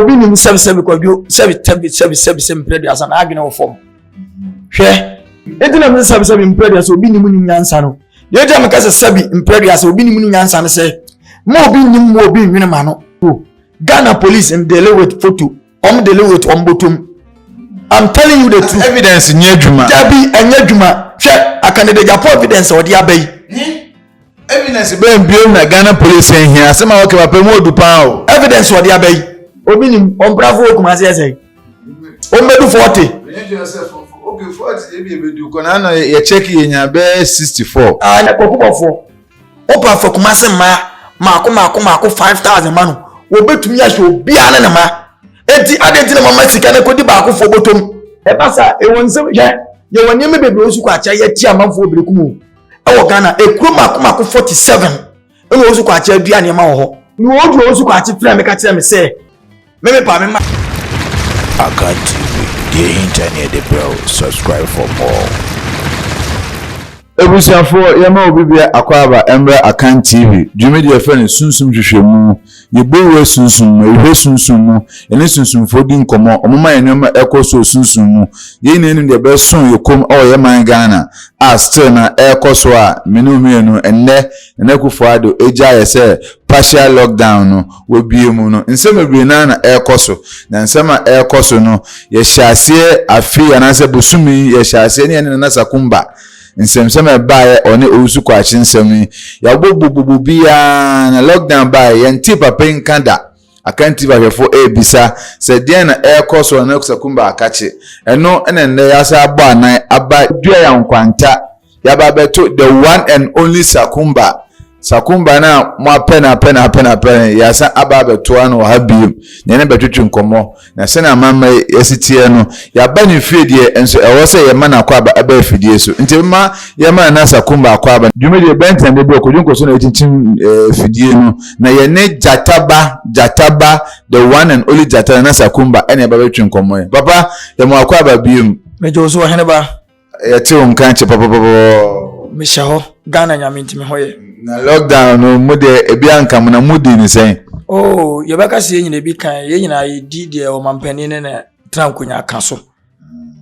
obi ni sebi kwadwo sebi predia na agene wo fom hwe etina me sebi predia so obi ni mu nyansa no ye je me kase sebi predia so obi ni mu nyansa no se mo obi ni mu obi nwene ma no Ghana police and deal with photo deal with ombotum. I'm telling you the truth. Evidence in Yajuma. Jabi and Yajuma. I can the evidence or the abbey. Evidence being beyond the Ghana police in here. Some of them are more to power. Evidence or the abbey. Obinim on bravo, come as I say. Omedu 40. Okay, 40. You can you check in your best 64. And a couple for. Opa for Kumasa Marco 5,000 manu. Obetumi ahwe obiara na ma enti adenti na mama sika na kodi ba akofo botom e basa e wonsem hwe ye wonye me bebre osu kwa acha ye ti amanfo obirekumu e wo Ghana e kuro mako 47 e wo osu kwa acha adua ne ma wo ho ni wo du osu kwa acha fra me ka tire me se me pa me ma Akan TV, the internet the bro, subscribe for more. Ebusiafo yema obibia akwaba emre Akan TV dwumedi e friend sunsum hwehwemu yebowe sunsum ehwe sunsum ene sunsum fodi nkomo omoma enema ekoso sunsum ye nenu de be sun yokom o yeman Ghana a still na ekoso a menu enne kufuado eja yese partial lockdown no wobiemu no nsema na ekoso na nsema ekoso no ye hyase afi anase bosumi ye hyase ne na sakumba nsem bae one osu kwa chinsem ya bobobobo bia na lockdown bae yenti papa nkanda Akan TV afefo ebisa se den na ekoso na kusakumba akache eno ene ya sa agba anan aba dua ya nkwanta ya ba beto the one and only Sakumba na mo pena ya sa aba beto ano ha biom ne betwetwe nkomo na se na mama yesitie no ya ba ni fidie enso ewo se ye mana kwa aba fidie so nti ma ye mana na Sakumba akwa aba dwumedi benten de bi okodunko so na etintim fidie no na ye ne jataba the one and only jataba na Sakumba ene aba betwe nkomo papa ye mo akwa aba biom mejo so hene ba ye te onkan che papa misha ho Ghana nyaminti me hoye na lockdown no mode ebianka na mudi ni sen ye baka se nyina bi kan ye nyina ye di de o mampani ne na trankonya aka so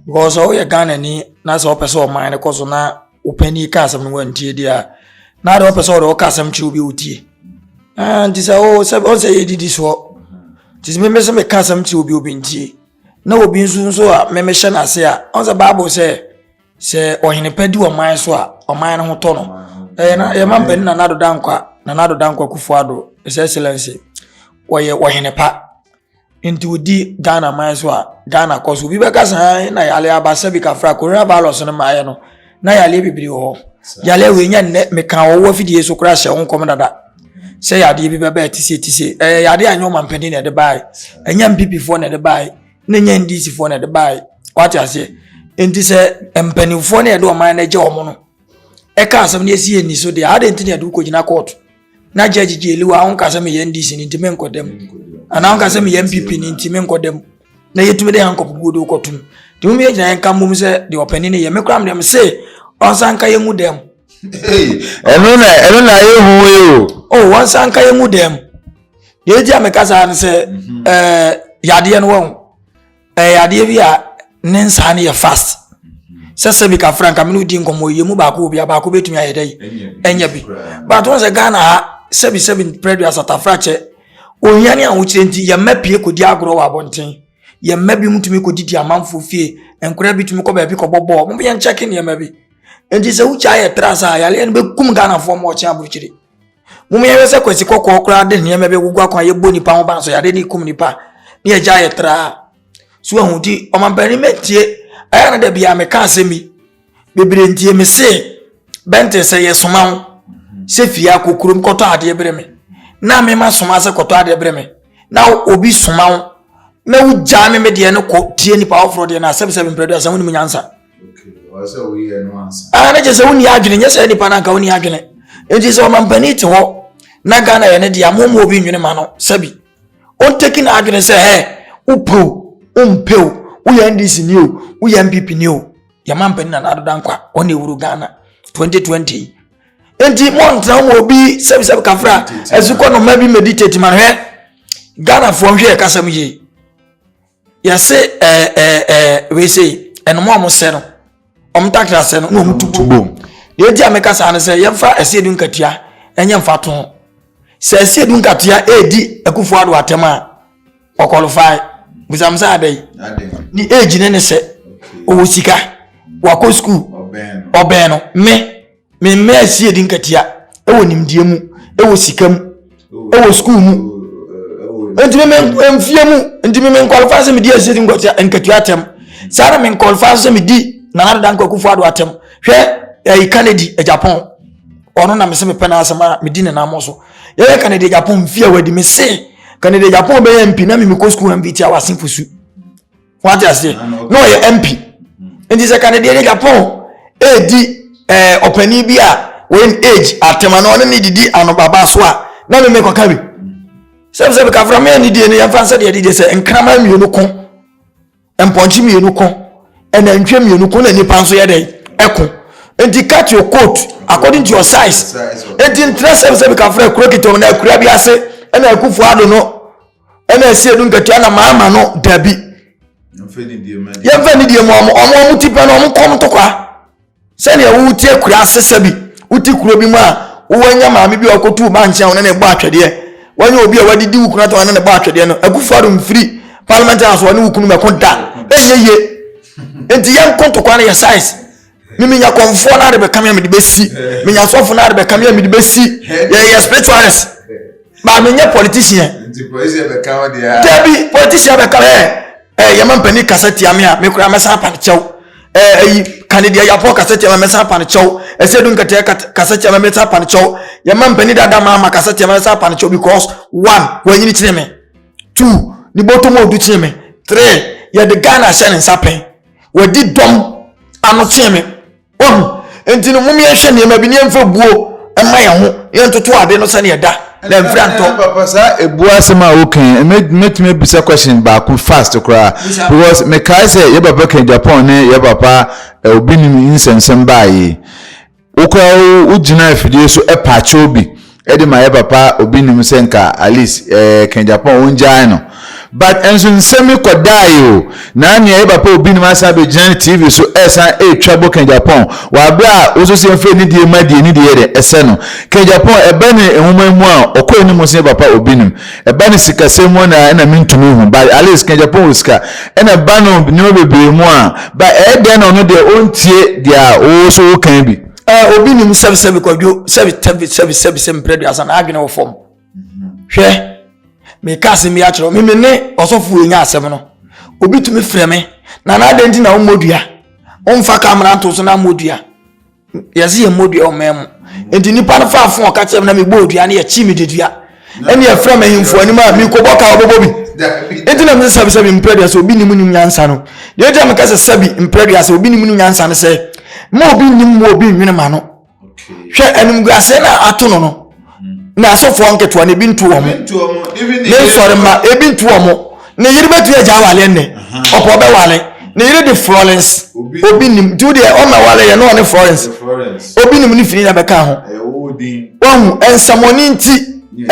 because o ye Ghana ni na so opese o man ne koso na opani ka asem no wantie dia na de opese o de o ka asem chi obi otie anti se o se ye didi so ti me se me ka asem chi obi ntie na obi nso a me hye na se a on se bible se ohene padi o man so a o man no to no na ye mampani na nado dankwa kufuado his excellency oye ohene pa inti odi Ghana man so a Ghana koso bi beka san na yale abasa bi kafra corona virus no ma ye no na yale bibiri ho yale we nya ne me kan wo fidie so kra hye onkom dada se yade bi beba tise yade anyo mampani na de bai enya mpp fo na de bai na nya ndc fo na de bai what ase inti se empani fo na de o man na je omo no eka asem ne esi eni so de ade ntini ade ko gina court na judge jeliwa on ka asem ye ndc ni ntime nkodem ana on ka asem ye mpp ni ntime nkodem na yetume de hankop gudo kotum de mu ye gina enka mum se de opani ne ye mekram dem se on sanka ye mu dem eno na ye hu yo on sanka ye mu dem ye ji amekasa se yade no won yade bi a ne nsa ne ye fast sese bi ka franka minu di nkomo yemu ba ko bi aba ko betumi ayedai enya bi but once Ghana sebi predu asata frache onyane a wuchire nti ye mapie kodi agro wa bonten ye mabi mutumi kodi di amanfo fie enkura bitumi ko ba bi ko bobo mo be checking ye mabi enti se wucha aye trasa ya le be kum Ghana fo mo cha buruchire mo me yese kwesi kokko kura de ne mabi gugu akwa ye boni pa ho ba so ya de ni kum ni pa ne ye ja aye tra so ahudi o mampani metie ayana de bia me ka asemi bebre ntie me se bente se ye somawo se fia kokurum koto ade bre me na me ma soma se koto ade bre me na obi somawo na ugya me de ne ko tie ni power for de na 77 predo asem ni nyansa okay wase wo ye no ansa na je se woni adwene nye se ni pa na ka woni adwene enti se o mampani te ho na Ghana ye ne de amomo obi nwene ma no sabi on taking adwene se upo umpeu uya ndisi niyo uya mpp niyo ya mampani na nado dankwa one ewuru Ghana 2020 enti montra mo obi sebi kafra esuko no mabi meditate man he Ghana from here kasam ye ya se we say eno mo se no takra se no no tubo ye dia me kasa ne se ye fa asiedu nkatua enye mfa to se asiedu nkatua edi akufo ado atema o qualify busamsa adai ni age ne se o sika wako school oben no me asiedu nkatua ewo nimdie mu ewo sika mu ewo school mu enti me mfie mu enti me qualify se me di asiedu nkatua atem sara me qualify se me di na dan ko kufu ado atem hwe Canada Japan ono na me se me pena asema me di na amoso ye Canada Japan mfie wadi me se Canada Japan be MP na me ko school MVT awasin fusu what I say no ye MP enti se Canada Japan di opani bi a when age atema no ne didi ano baba so a na me ko kabi se be ka fra me ni die ne ya fa se de di se enkrama mienu ko emponchi mienu ko ena ntwe mienu ko na nipa nso ye dey eko enti cut your coat according to your size enti interest se be ka fra krokito na akura bi ase ena akufu ado no ena ese du nkatua na maama no dabi yemfa ni die mo omo tipa no omo kom to kwa se ne wuti akura ase sabi wuti kuro bi mu a wanya maame bi okotu ba nche wona ne gba atwede wanya obi a wadidi wukuna to wona ne gba atwede no akufu ado mfiri parliament house wona wukunu me konta eyeye enti yan konto kwa na your size mimi nya konfo na de be kamia me de besi me nya sofo na de be kamia me de besi ye spiritualist ba me nya politician enti police be kawo dia debi politician be kawo ye man pani kaseti amia me kura mesa pa chew Canada ya po kaseti ma mesa pa chew esedu nkate kaseti ma mesa pa chew ye man pani dada mama kaseti ma mesa pa chew because 1 wanyini chineme 2 ni botomo odu chineme 3 ye de Ghana shane sapen wadi dom ano chineme enti no mumie hwe ne ma bi ne mfa buo ema ye ho ye ntoto ade no sane ye da na mfranto papa sa ebu asema okay me bisa question ba ku fast kra because me kai say ye papa kan Japan ne ye papa obi ni insensem bae ukra ugina afidie so epache obi e de ma ye papa obi ni senka alice kan Japan onjai no but enso nsemi kodai o na anya ye papa obi ni masa be gina TV so esa trouble kan Japan wa bra oso se mfe ni die ma die ni die de ese no kan Japan ebe ni ehuma mu a okọ ni mo se papa obi ni ebe ni sikase mu na mintumi hu but alice kan Japan uska ena ba no ni bebe mu a but e de no de ontie dia oso kan bi obi ni msebe kwadwo sebe mpredu asa na agene wo fom hwe me kase mi akero me ne osofu enya asem no obi tumi freme na na adenti na omodua onfa kamera nto so na modua yesi ye modua o mem enti nipa no fa afon o ka chem na me bodua na ye chi me dedua eni ye freme himfo ani ma mi ko boka obobobi enti na me sebe mpredu asa obi ni mu nyansa no de je me kase sebe mpredu asa obi ni mu nyansa no se mo obi ni mo obi nwene ma no hwe enum guase na ato no na asofo anketo na ebi ntu omo ne sore ma ebi ntu omo ne yiri betu eja wale ne opo be wale ne yiri de Florence obi nim do de o ma wale ye no ne Florence obi nim ni fini na be ka ho ohu ensamoni nti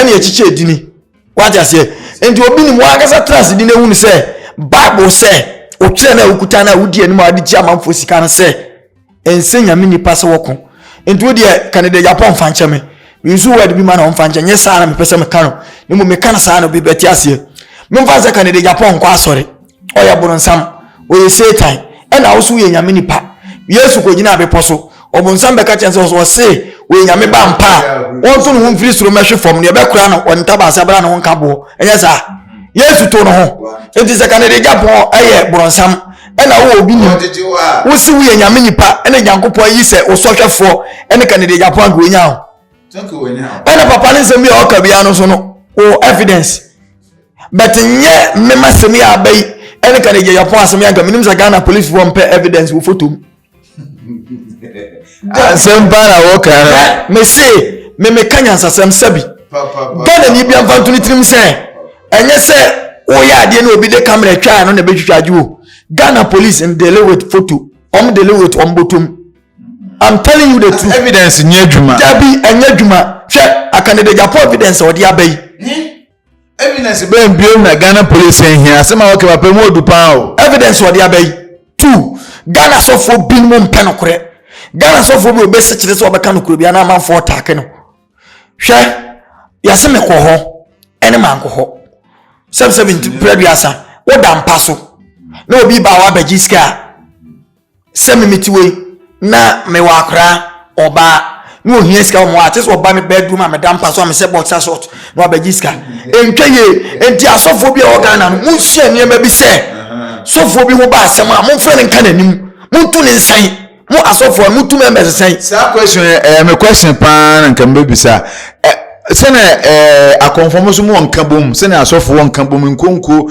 ene echiche edini kwaja se enti obi nim wa akasa trust di na hu ni se Bible se o kire na okuta na wudi eni ma adi chi amanfo sika no se ensenya mini pass woko enti wo de Canada Japan fancheme Wizu word bi ma na onfanje nye saa na mepese me kano ni mo me kana saa na bi beti ase me mfanze Canada Japan kwa asore oya boronsam oye Satan e na osu ye nyame nipa Yesu ko gina abeposo obonsam be ka chense so se we nyame ba mpa won to no mfiri suro mehwe fom ne be kura no on taba asabra no nka bo enye saa Yesu to no ho enti se Canada Japan eye boronsam e na wo obi ni wo si we nyame nipa ene nyankopon yi se osohwefo ene Canada Japan go nya ena papa ni se mi o ka bia no so no o evidence but nye me masemi abai ene ka ne ya po asemi anga minim za Ghana police won pe evidence wo photo asem para wo ka me se me kanya sasem sabi Ghana ni bia mfa ntuni trim se enye se o ya ade na obi de camera twa no na be twitwaje wo Ghana police and deal with photo deal with bottom. I'm telling you the truth. Evidence nyejuma. Jabi enyejuma. Hwe Canada Japan evidence odi abai. Evidence be mbiem na Ghana police here asema wake ba pemu odupa o. Evidence wodi abai. 2 Ghana so for bin mo mpe no kore. Ghana so for bi obese kire so obeka no kuro bia na amanfo take no. Hwe yase me ko ho ene man ko ho. 770 previasa wo da mpa so. Na obi ba wa bagiska. Semi mitiwe na me wa akra oba no ohia sika mo ate so oba me bedroom a me da mpa so a me se boxer short no bagiska. Entweye enti asofo bi a Ghana no mu hia niema bi se sofo bi ho ba asem a mo mfa ne nka nanim mo tu ne nsan mo asofo mo tu me mesesan sa question me question pan nka mbebisa sene akonfo so mo nka bom sene asofo won nka bom nkonko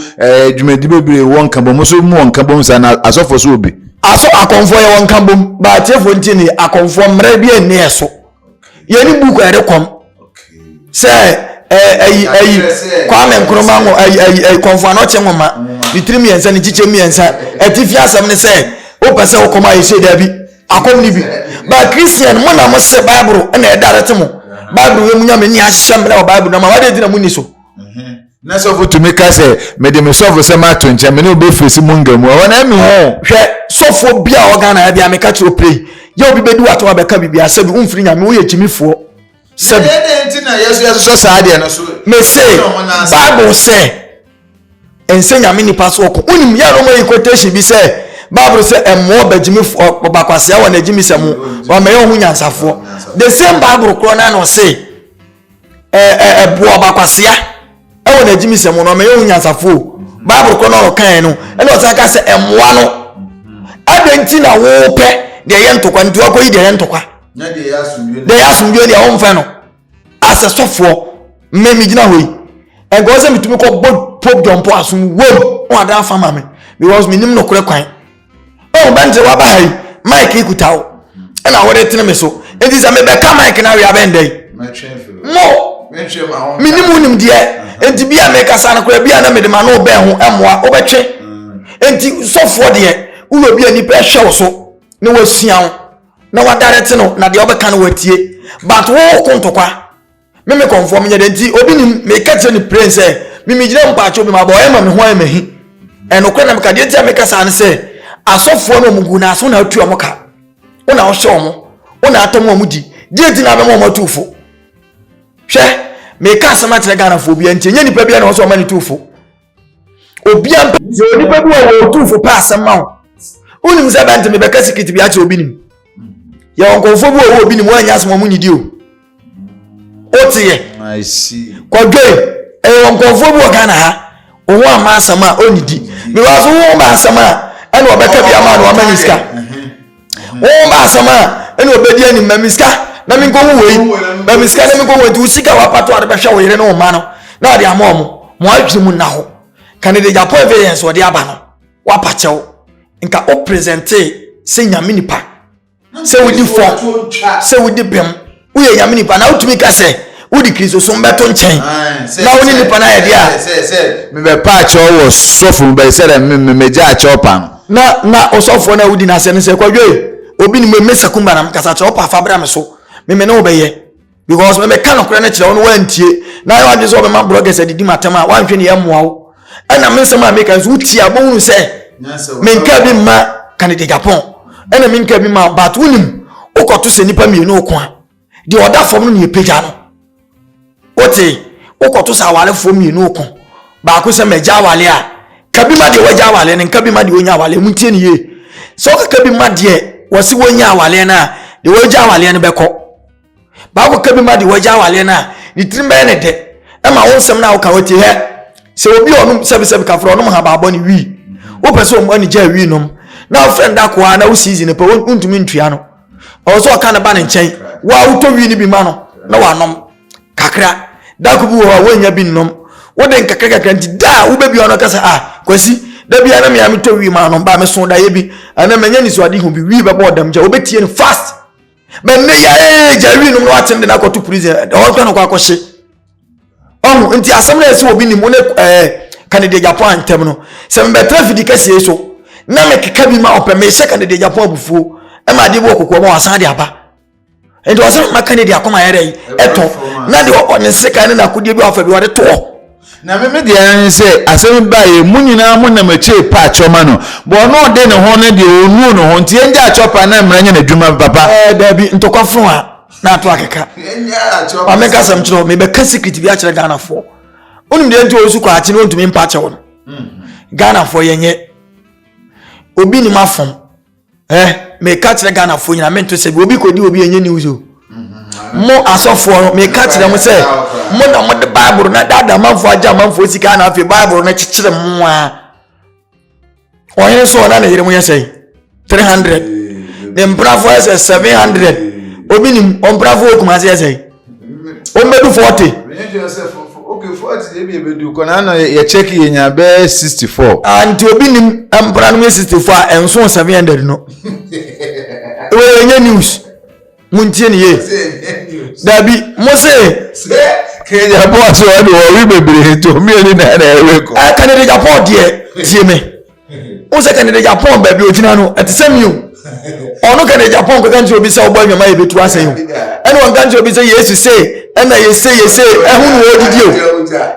dwumadi bebire won nka bom so mo nka bom sa na asofo so obi aso akonfo ye won nka bom ba tefo ntini akonfo mra bi eni eso ye ni buku erekom se Kwame Nkrumah ngo konfo no che ngoma litrim yensa ni chichem yensa etifi asem ne se o pese o koma yese da bi akom ni bi ba Christian mo na mo se Bible na e direct mo Bible we munya me ni ahyem na Bible na ma wade di na mu ni so na so for to make us say me de me so for say ma to nche me no be face mu ngamu wona me ho hwe so for bia Ghana ya bia me ka chiro play ye obi bedu ato abeka bibia se bi umfiri nya me wo ye chimifo said na yesu so saade na so me say Bible say ensenya me ni paso ko unim ya no my quotation bi say Bible say emmo bajimi bakwase wa na jimi semu wa me ho nyansafo the same Bible kro na no say bo bakwase wa na jimi semu no me ho nyansafo Bible kro no kan no e no say ka say emmoa no adenti na wo pe de ye ntokwa nti akoyi de ye ntokwa na de ya asumdwe de awon fa no asesofo mmemi gina hoyi and go say mitumi ko pop dompo asum wo o ada fa mame because minim no kure kwan o banje wa ba hai mic ikutawo na wore tene me so enti say me be ka mic na we abendai mo minim unim de enti bia me kasa na kure bia na me de ma no be ho emoa o betwe enti sofo de ulo bia ni pe hwe so na wasian na wadarete no na de obeka na watie but wo kontokwa me conform nya de nti obi ni me kache ni prince me gina mpacho bi ma boy ma me ho emahi enokwe na me ka de tia me kasa ne se asofo no mugu na so na atu amoka una o hye omo una atomo omudi de ti na be mo matufo hwe me kasa ma tire Ghana fo bia nti nya nipa bia na o so ma ni tufo obi am yo nipa bi wo tufo pass ma o unim se bante me be kasikiti bia che obi nim ya wonkonfo bi wo obi nim wa nya asmo mu nyidi o otiye I see kwadwe wonkonfo bi wo Ghana ha o ho ama asama onidi me wa so wo ma asama ene obeka bia ma na wa maniska wo ma asama ene obedi ani mamiska na mi nkowu wei mamiska na mi nkowu wei usika wa pato ade behwe wo yire na o ma no na ade ama mo adwi mu na ho kanede Japan evidence wo de aba no wa pachew nka o presente se nyame nipa se wudi fo se wudi bem uye nyame nipa na utumi ka se wudi Kristo so mbeto nchen na woni nipa na ye dia se me be pa che wo sofo be se re me ja che opa na osofo na wudi na se ne se kwadwe obi ni me mesa kumba na mkasa che opa fabra me so me na obeye because me ka no kra na kire won wantie na ya wadwe so be ma bloggers adidi matama wanhwe ne yamoa wo ana me se ma me kan so uti abonu se me nka bi ma kanede Japan ena me nka bi ma but unim ukoto se nipa mienu okwa de oda fom no ne peja no ote ukoto sa wale fom mienu okwa ba ko se meja wale a kabi ma de waja wale ne nka bi ma de onya wale muntie ne ye so ka bi ma de wasi wonya wale na de waja wale ne beko ba ko kabi ma de waja wale na ni trimbe ne de e ma wonsem na uka wote he se obi onum sebe ka fro onum ha ba boni wi wo pese o mo ni ja wi nom na friend akwa na wo season pe wontumi ntua no ozo ka na ba ne nchen wa uto wi ni bi ma no na wa nom kakra da ku bi wo wonya bi nom wo de kakra nti da wo be bi ono kasa kwasi da bi ana me am to wi ma no ba me so da ye bi ana menya ni so ade hu bi wi be bo dam ja wo betie no fast me ne ya ja wi nom no atende na kwato prison o kwa no kwa kwhye nti asem na ese obi ni mo ne Canada Japan tem no se me traffic kase so na me keka bi ma ope me se Canada Japan bufuo e ma de bo kokko ma wasan de aba enti wasan ma Canada akoma yere eto na de o ne se kan na kodie bi afa bi wade to na me de an say asem bae mu nyina mu na mache pa choma no bo no de ne ho ne de onu no ho nti enja chopa na mranya na dwuma papa dabi ntokofo a na ato akeka enja chopa ameka sam chiro me be ka secret bi a kire Ghana fo onum de nti osu kwa achi no ntumi mpa che won Ghana fo yenye obi ni mafom me ka kire Ghana fo nyina mento se obi kodi obi yenye news o mo asofo me ka kire mo se mo na mo de Bible na dada manfo aja manfo sika na afi Bible na chichire mo a oyin so na yire mo yesai 300 the bravo is 700 obi ni on bravo kuma se yesai o medu 40 okay 40 dey be bedu ko na no ye check ye nya be 64 and obi ni empra no 64 enso 700 no we yenye news muntie ni ye dabi mo se Kenya boss wa do we bebre to me ni na na ewe ko Canada Japan die tie me o se Canada Japan ba bi ogina no etisemi o ono Canada Japan ko kan ti obi se ogbo anwama ye betu asen o ene won kan ti obi se Yesu se ena ye se ehunu wo didi o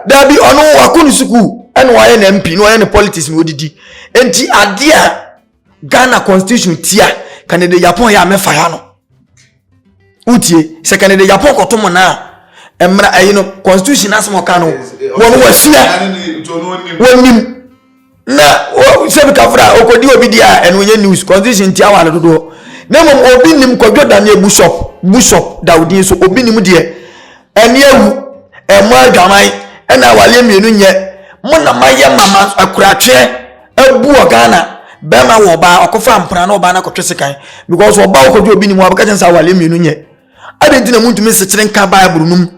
dabi ono wakunu suku ene wa ye na MP no ye ne politics no didi enti ade a Ghana constitution tia Canada Japan ya me fa ya no utie se Canada Japan ko to mo na emra ayino constitution asmo kanu wonu wasua wonim na o se bikafra okodi obi dia enu nye news constitution ti awale dodo na mom obi nim kodwo dan bishop Daudi so obi nim de eni ewu emo adwaman ena wale mienu nye mo na maye mama akuratwe abu Ghana bema wo ba okofa mpra na oba na kotwe sekan because oba okodwo obi nim abaka jensa wale mienu nye adenti na muntu mesechire nka Bible num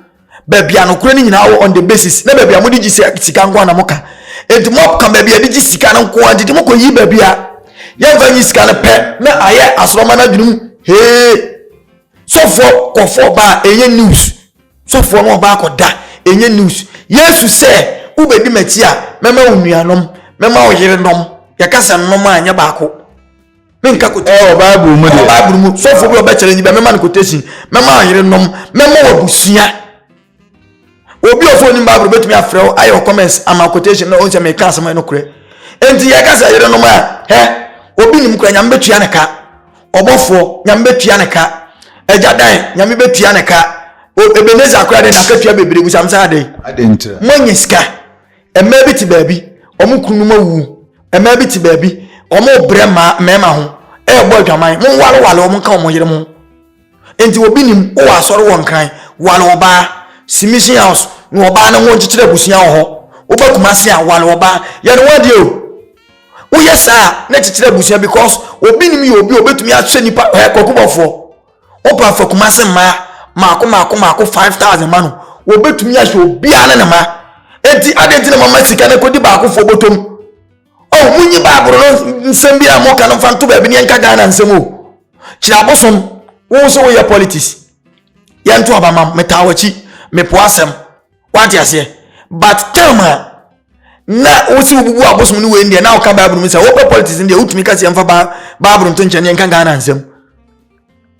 babia no kura ni nyina wo on the basis na babia mo digi sika nko na moka enti mo kan babia digi sika na nko adi mo ko yi babia ya vanyi sika na pe na aye asroma na dwunum sofo kofo ba enye news sofo no ba ko da enye news Yesu se ubedi mati a mema onuanom mema oyerenom yakasa nom anya ba ko menka ko Bible mu de Bible mu sofo bi obekere nyi be mema no quotation mema oyerenom mema wabusia obi ofo ni Bible betumi afrew ayo comments ama quotation na onse me ka asema no kure enti ye ka sa yere no ma obi ni mkura nyam betua ne ka obofo nyam betua ne ka ejadan nyam betua ne ka Ebeneza akura de na katua bebre bu samsa ade adentra monyi sika ema bi ti baabi omu kunu ma wu ema bi ti baabi omu brema mema ho boy dwaman mo wale omu ka omu yere mo enti obi ni o asoro won kan wale oba Submission house no oba na won chichire busia ho obakuma se a wale oba ye no wadi o wo yesa na chichire busia because obi nim ye obi obetumi ahwe nipa kokubofo opa fa kuma se maako 5000 manu obetumi ahwe obi ana na ma enti adenti na mama sika na kodi ba akofo botom munyi ba abro no nsem bia mo ka no fa nto ba bi ne nka Ghana nsem o kira bosom wo so wo ya politics ya nto abama metawachi me poasem what you say but tama na wosi bubu abosom ni we ndie na oka Bible mi say wo politics ndie utumi ka se mfa Bible nto nche ne nka Ghana nsem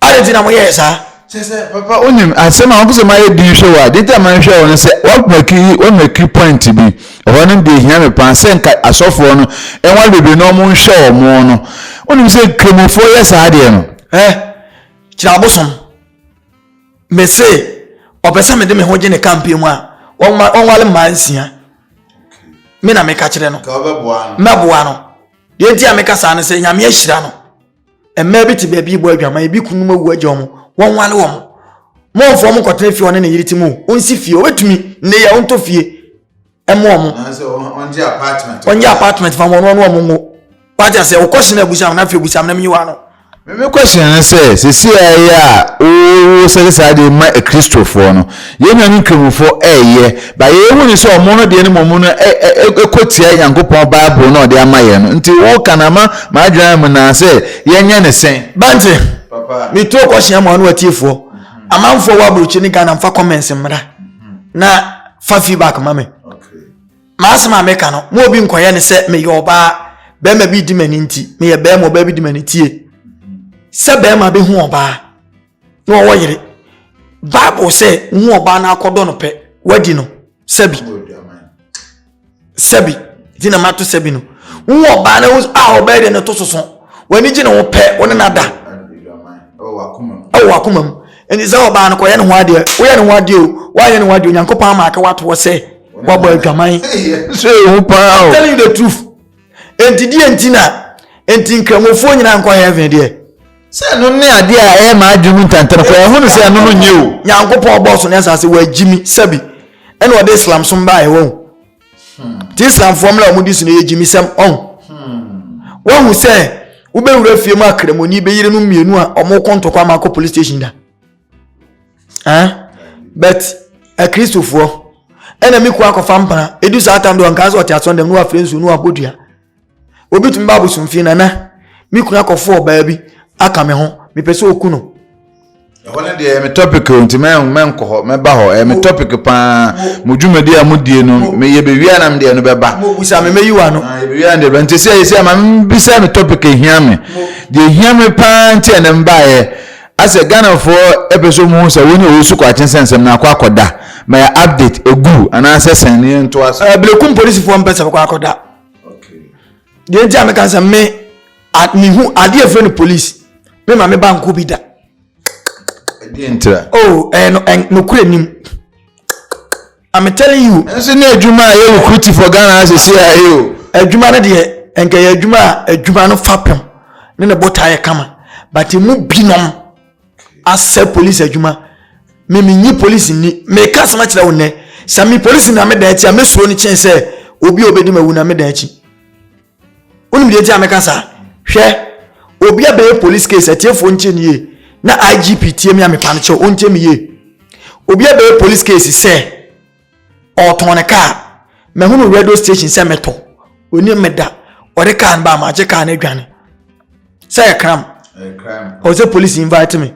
adentina mo yesa papa onim asema obuso ma ye di show a dita man show no se what make point bi ohono de hia me pan se nka asofo no enwa bebe no mo show mo no onim se kremofo yesa de no kira abosom me say opesa me de me hoje ne campaign mu a wale mansia me na me ka kire no ka obeboa no meboa no de ntia me ka sa ne se nyame ahira no emma bi ti ba bi bo adwama e bi kunu mawu agye omo wale wom mo fo mo kotene fie one ne yiri ti mu onsi fie obetumi ne ya onto fie emo omo na se apartment fa mo no omo waja se okosina abusham na fie abusham na mi wa no me question say see ya o say say ma a Christopher no ye na ni kremufo ba ye hu ni so omo no de ni momo no ekotia Yankopon Bible no de amaye no nti wo kana ma adwan mu na say ye nya ne sen bante papa mi to question ma no atiefo amanfo wa buruchi ni Ghana fa comments mra na fa feedback ma me okay ma asema me ka no mo obi nkoye ne se me yo ba be ma bi di mani nti me ye be mo ba bi di mani tie sebe ma be hu oba no wo yire Bible say hu oba na akodo no pe wadi no sebi sebi dina mato sebi no wo ba na wo ba de no to soso wani gina wo pe woni nada wakumam eni za wo ba no ko ye ne ho ade wo ye ne ho ade o wa ye ne ho ade Nyankopɔn ma aka wato wo se wo ba adwaman so wo pa o telling you the truth enti di entina enti nkramofo nyina nko heaven de se no ne ade a e ma adwumu ntantana ko e hunu se no no nye o Nyankopɔn boss no asase wa jimi sabi ene wo de Islam so mba e wo ti Islam formula mu di so no ye jimi sam on wo hu se wo be wura fie mu akramoni be yire no mienu a omo kontokwa ma ko police station da but a Christopher ena mi kwa kofa mpana edu sa atam do anka so tiaso ndem no afre nsu no abodua obi tum babu sumfi na mi kuna kofo ba bi aka me ho mi pese oku no wona de me topic nti men ko ho me ba ho me topic pa mo dwumadi a mo die no me ye be wia na me de no be ba mo busa me meyiwa no ye be wia de ba nti se ma bisa me topic hia me de hia me pa nti ene mba ye ase Ghana for episode mu so woni o su kwa chinsensem na akwa akoda my update egu ana sesen ni nto as blekum police for mpesa kwa akoda okay de ntia me kan se me at me hu ade afre police me ma me banko bi da de ntra no kure nim I'm telling you ense na adwuma ye recruit for Ghana as CIA o adwuma na de enka ye adwuma no fapem ne ne bota ye kama but mu binom as police adwuma me nyi police ni me ka sama kira wonne sami police na me da achi me so ni chen se obi obedi mawu na me da achi onim de achi me ka sa hwe obi abe police case atiefo nche ni na IGP tie me pa ne che onche me ye obi abe police case se oton ka me hunu radio station se meto oni me da ore kan ba ma che kan na dwane say crime o se police invite me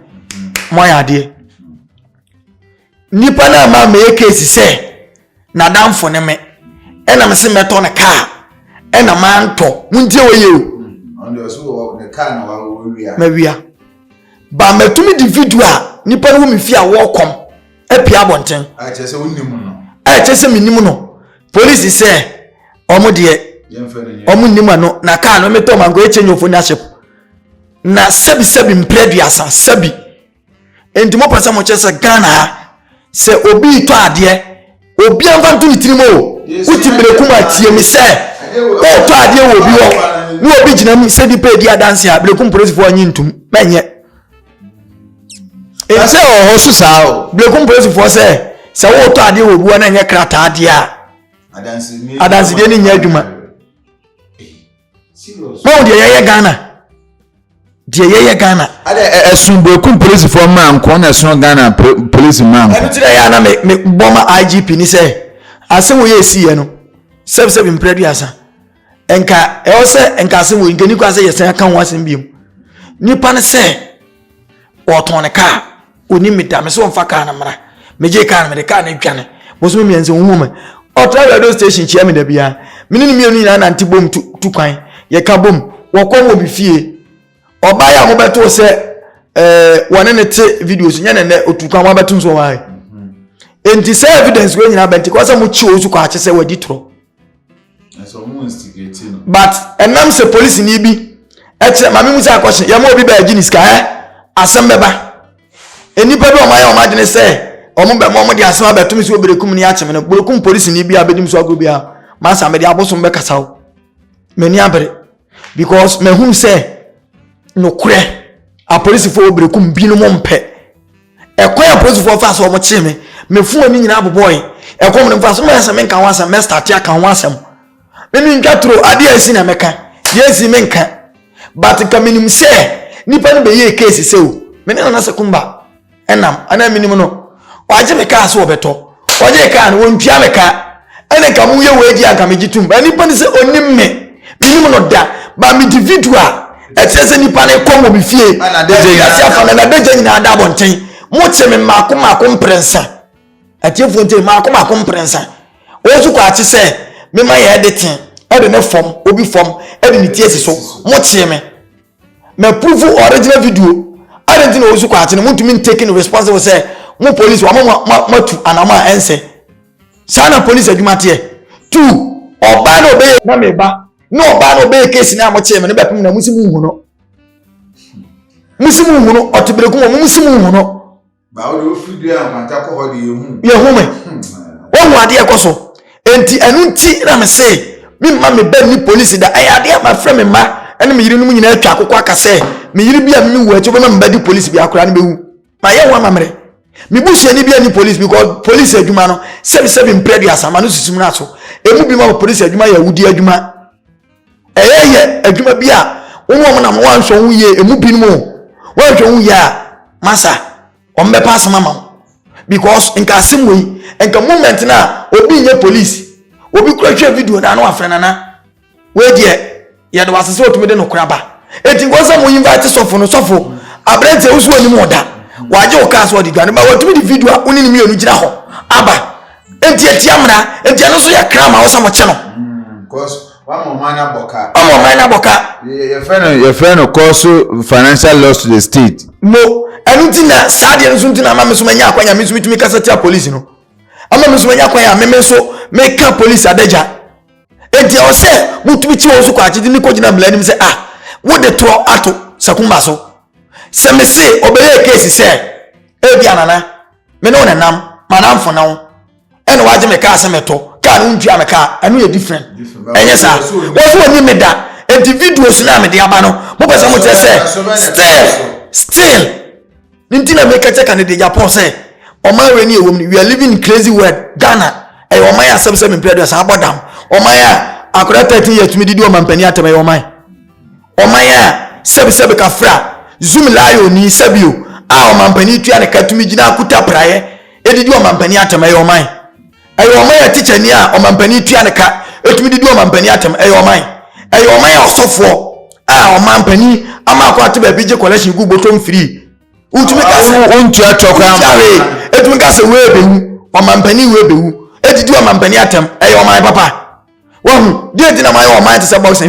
moya ade nipa na ma me case se na damfo ne me ena me se meto ne car ena ma nto muntie woye o on the so ne car na wa wia ma wia ba metumi individual nipa no mi fi a wo kom epia abonten a che se wonnim no a che se minim no police se omo de omo nim no na car no meto mango echenyo ownership na sebi mpredua sabi enti mo pasa mo chese Ghana se obi to ade obi anfa ntu nitirimo uti brekum atie mi se o to ade wo bi wo ni obi gina mi se di pe di adanse a brekum police fo anyi ntum menye e se o so sa brekum police fo se wo to ade wo bi wo na nye krata ade a adanse de ni nya adwuma mo de ye Ghana die ye Ghana ade esun brekum police for man ko na esun Ghana police man e bitire ya na me boma IGP ni se ase wo ye si ye no sebe mpredua asa enka e o se enka ase wo ngani kwa se ye se aka ho asem biem nipa ne se oton ne ka oni meda me so mfa ka na mra meje ka na me de ka na dwane mo so mi ense wo me o tra radio station chia me da bia mini ni mienu na anti bom tu kwan ye ka bom wo ko wo bi fie oba ya mo beto se wone ne te videos nya ne otukwa mo beto so wa enti se evidence we nyina benti ko se mo chi ozu kwa se wadi tro so mo instigate no but enam se police ni bi eche mami mu se akwashe ya mo obi ba agi ni ska asem beba enipa bi o ma ya o ma gene se omo be mo de asem abeto mi se oberekum ni ache me no borekum police ni bi abedim so ago bia ma sa me de abosom be kasawo meni abere because me hu se no kure a police for obrekum bi no mompe ekwan a police for fa so mo che me fu ani nyina aboboy ekom no fa so me se me nka wansa me start aka wansam me ni nka tro ade asi na meka yesi me nka but ka minim se nipa no be ye case se o me na se kumba enam ana minim no waje me ka so obeto waje ka no wontua me ka ene ka mu ye weji aka me gitum ba nipa ni se onim me minim no da ba me individual etese nipa ne komo bi fie na deje ya sia fa na deje nyina da bonten mo che me mako mprensa atiefo nte mako mprensa o su kwa ati se me ma ye editing e de ne form obi form e de ni tiesi so mo che me prove original video ade tin o su kwa ati ne mo tumi taking responsible say mo police wa mo matu anama ense sana police adwuma te 2 oba no be na meba no oba no be case na mo che me ne bepem na musimu hu no otibreku mo musimu hu no ba o do fidu amanta ko ho de yehu me wonu ade ekoso enti enu nti na me say mi ma me ba ni police da ayade ma frɛ me ma ene me yiri no nyina atwa akokɔ aka sɛ me yiri bia me wu acho be ma me ba di police bia akora ne bewu ma ye hu amamre me busu ni bia ni police because police adwuma no 77 mpredi asama no susum na so emu bi ma police adwuma ya wudi adwuma ye adwuma bia wonu na mo wanhwo hu ye emu bi no wanhwo hu ya masa ombe pass mama because nka asimwe nka moment na obi nye police obi kura hwe video na na afrɛ nana we die ye de wasese otumi de no kura ba enti ngoza mo invite sofo abrante usu ani mo da waje o ka so di gane ba watumi di video a oni ni mienu gina ho aba enti etiamra enti ano so ya krama wo samo che no because one more man aboka your friend cause financial loss to the state mo enu ti na sade enu so ti na ma me so manya akwanya me so mitumi kasa tia police no ama me so manya akwanya me so me ka police adaja enti o se mutumi chi wo so kwa chidi ni ko gina bla nim se wo de to ato sakumba so se me se obeye case se e bia nana me no na nam manam fo na wo ene waje me ka se me to ka no ntua me ka anu ye different enye sa wo so oni me da enti videos na me de aba no mo pese mo te se still nintina me ka check and de Japan say o man we ni ewom ni we are living in crazy world Ghana e o man ya 77 period sa abodam o man ya akora 13 years tumi didi o man pani atema o man ya 77 ka fra zoom lion ni sabio o man pani tua ne ka tumi gina akuta praye e didi o man pani atema o man ya teacher ni o man pani tua ne ka etumi didi o man pani atema o man ya osofo o man pani ama akwa te ba bi je collection gu bottom free utumi ka se untu atokwa etumi ka se we bewu o man pani we bewu edidi o man pani atem o man papa won dey di na my o man te se box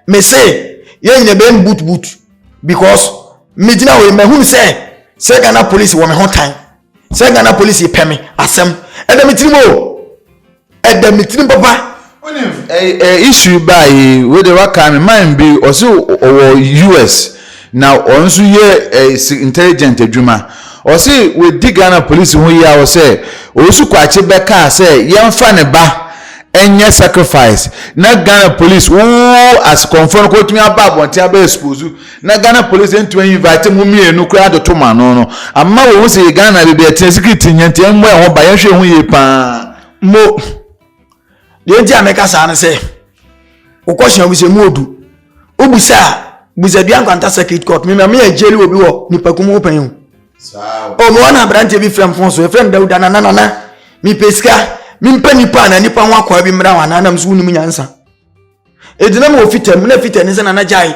me say ye nyina be boot because me dina we me hu say Ghana police wo me ho tan say Ghana police pe me asem edamitim papa issue by we the waka me mind be also US now onso ye intelligent adwuma o say we dig Ghana police ho ya o say osu kwache beka say yemfa ne ba enye sacrifice na Ghana police as confirm ko tumi aba bonti aba expose na Ghana police ento invite mu mienu kura do to ma no amma wo say Ghana be be security nyante enmo e ho ba ye hwe ho ye pa mo de nti ameka sa na say wo question obuse mu odu obusa bia nkwanta circuit court me ejeli obi wo nipakum wo pan o mo na brante bi frem fon so e frem Dauda na mi peska mi mpanipa na nipa ho akwa bi mra wana na mso nim nyansa edina mo fitem na fitem ne na jai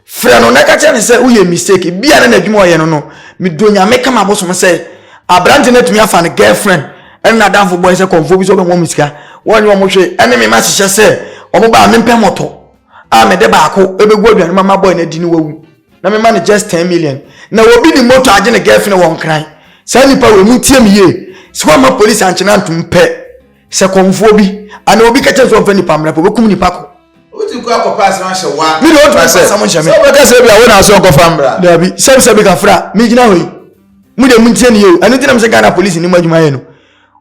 frem no na ka che ne se uye mistake bia na adwuma oye no mi donya meka maboso mo se abrante na tumi afa ne girlfriend en na danfo boy se konfo bi so be mo miska woni mo hwe ene me ma hye se omo ba me mpem moto me de baako ebegu aduane mama boy na di ni wawu na me ma ne just 10 million na obi di moto age ne girlfriend won kran sa nipa we mu tie me ye so ma police anchena ntum pe se konfo bi ana obi ka cheso fa nipa mra po bekum nipa ko oti ku akopa ma hye wa mi do to pass am hye me so be ka se bia we na so ko famra da bi se ka fra mi gina hoyi mu de mu tie ne ye anu tinam se Ghana police ni madwuma ye no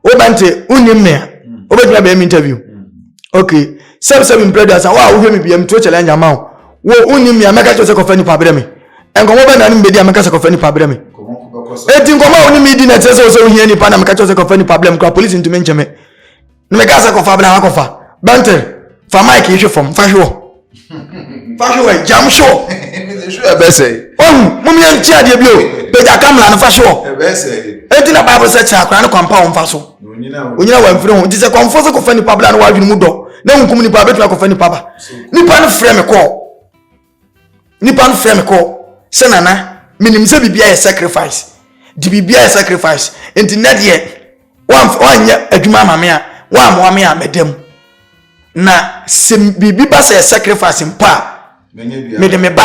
o bante unim me o betuma be interview okay 77 brothers wa wo hwe mi bia to challenge ama wo unim me ameka cho se ko fa nipa bre me enkomo be na ni be di ameka se ko fa nipa bre me eti nkoma oni mi di na tese o se ohia nipa na meka cho se ko fa ni problem kwa police ntumi ncheme na meka se ko fa bla ko fa banter fa mic yehwe fom fa hwo jam show sure be say mum yan ti ade bio be ja kamla na fa hwo be say eti na bible se cha akra na kwampa on fa so onyina wa mfire ho ti se konfo se ko fa ni problem na wa dwunu mu do na nkum ni pa betu ko fa ni pa ba nipa no frame ko se nana minim se bibia ye sacrifice di bibia ye sacrifice enti na de wanya adwuma mame a wa mo ame a medem na se bibi ba se sacrifice mpa me de me ba